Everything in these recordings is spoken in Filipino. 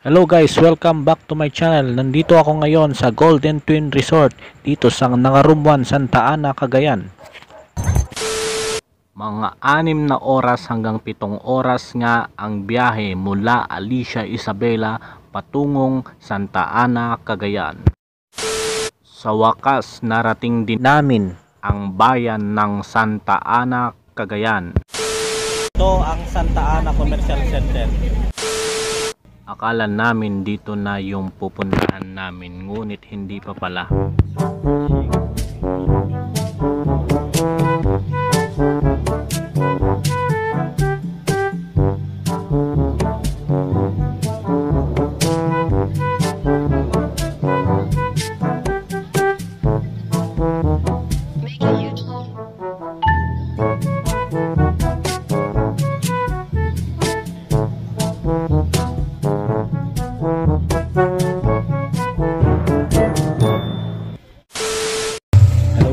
Hello guys, welcome back to my channel. Nandito ako ngayon sa Golden Twin Resort dito sa Nangarumwan, Santa Ana, Cagayan. Mga 6 na oras hanggang 7 oras nga ang biyahe mula Alicia Isabela patungong Santa Ana, Cagayan. Sa wakas, narating din namin ang bayan ng Santa Ana, Cagayan. Ito ang Santa Ana Commercial Center. Akala namin dito na yung pupuntahan namin, ngunit hindi pa pala.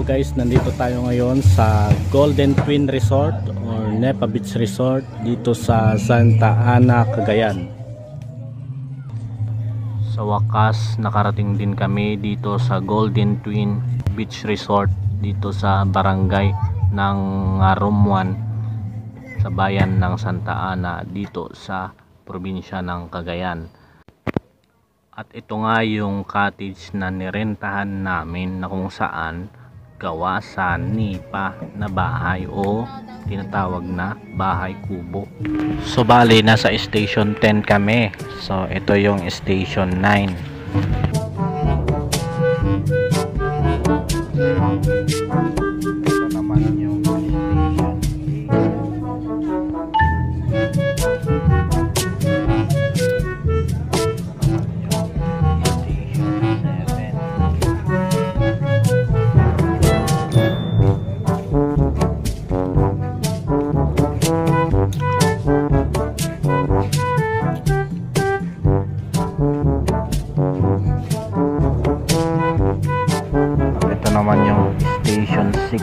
Guys, nandito tayo ngayon sa Golden Twin Resort or Nepa Beach Resort dito sa Santa Ana, Cagayan. Sa wakas, nakarating din kami dito sa Golden Twin Beach Resort dito sa barangay ng Nangarumwan sa bayan ng Santa Ana dito sa probinsya ng Cagayan. At ito nga yung cottage na nirentahan namin na kung saan gawa sa nipa na bahay o tinatawag na bahay kubo. So bali nasa station 10 kami. So ito yung station 9. Ito naman yung station 6.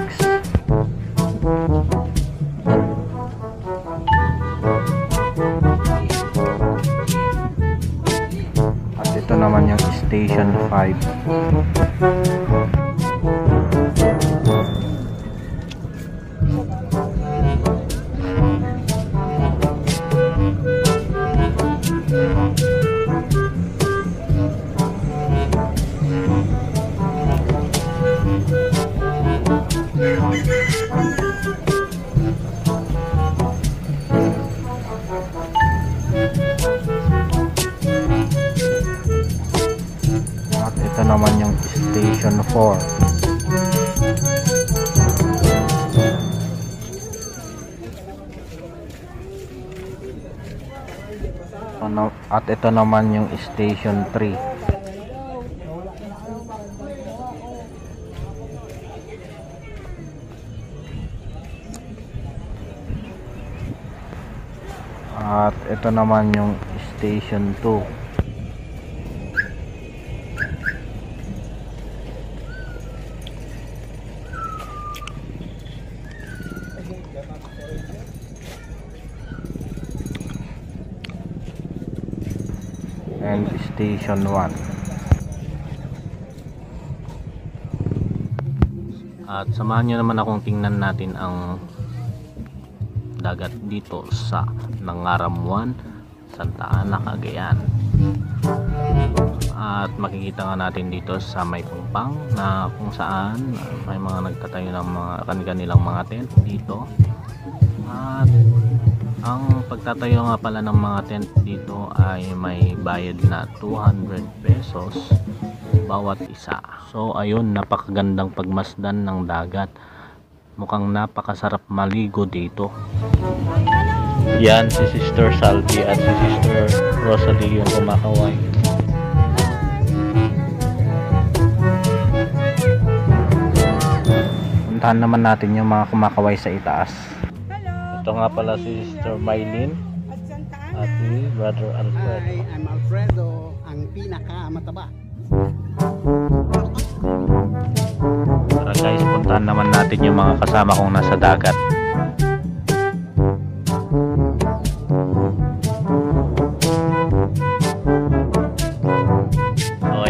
At ito naman yung station 5. Ito naman yung station 4. At ito naman yung station 3. At ito naman yung station 2. And station 1. At samahan nyo naman akong tingnan natin ang dagat dito sa Nangarumwan, Santa Ana, Cagayan. At makikita nga natin dito sa may pumpang na kung saan may mga nagtatayo ng mga kanilang mga tent dito. At ang pagtatayo nga pala ng mga tent dito ay may bayad na 200 pesos bawat isa. So ayun, napakagandang pagmasdan ng dagat. Mukhang napakasarap maligo dito. Yan si Sister Salvi at si Sister Rosalie yung kumakaway. Puntahan naman natin yung mga kumakaway sa itaas. Ito nga pala si Sister Mylene at si Brother Alfredo. Hi, I'm Alfredo, ang pinakamataba. Tara guys, puntahan naman natin yung mga kasama kong nasa dagat.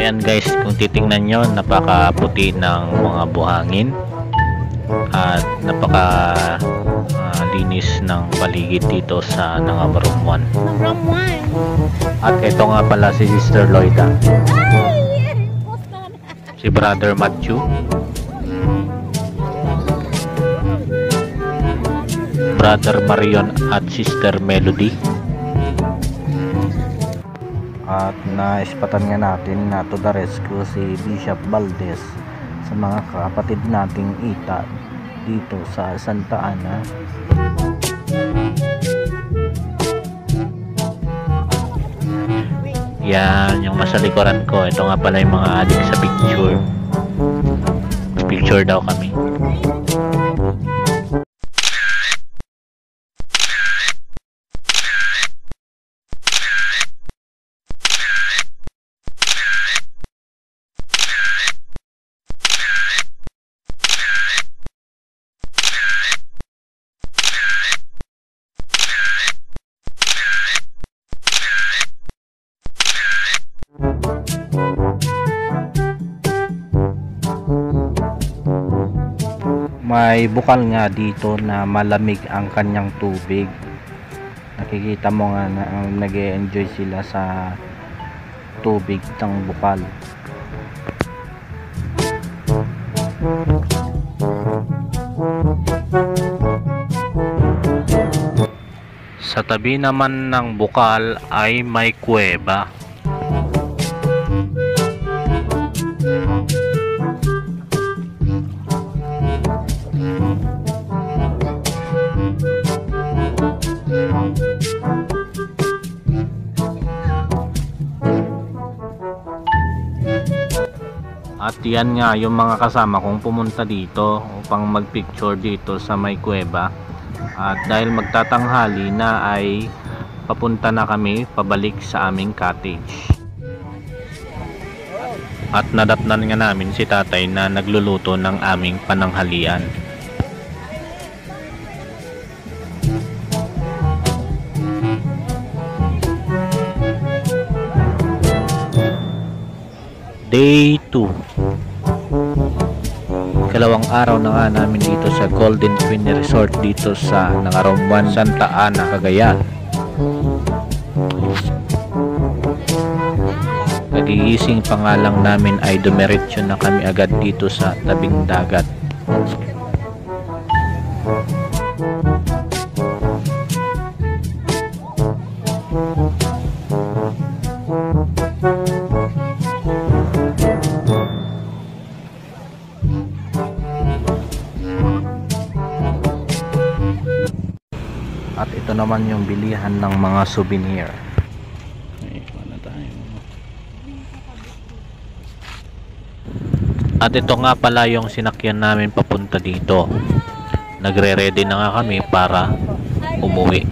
Ayan guys, kung titingnan nyo, napakaputi ng mga buhangin at napaka linis ng paligid dito sa Nangabarumwan. At ito nga pala si Sister Loida, si Brother Matthew, Brother Marion at Sister Melody. At naispatan nga natin na to the rescue si Bishop Valdez sa mga kapatid nating ita dito sa Santa Ana. Yan yung nasa likuran ko. Ito nga pala yung mga adik sa picture. Picture daw kami. May bukal nga dito na malamig ang kanyang tubig. Nakikita mo nga na nag-e-enjoy sila sa tubig ng bukal. Sa tabi naman ng bukal ay may kuweba. At yan nga yung mga kasama kong pumunta dito upang magpicture dito sa may kuweba. At dahil magtatanghali na ay papunta na kami pabalik sa aming cottage. At nadatnan nga namin si tatay na nagluluto ng aming pananghalian. Day 2. Ikalawang araw na nga namin dito sa Golden Twin Resort dito sa Nangabarumwan, Santa Ana, Cagayan. Nagigising pa nga lang namin ay dumiretso na kami agad dito sa tabing dagat. At ito naman yung bilihan ng mga souvenir. At ito nga pala yung sinakyan namin papunta dito. Nagre-ready na nga kami para umuwi.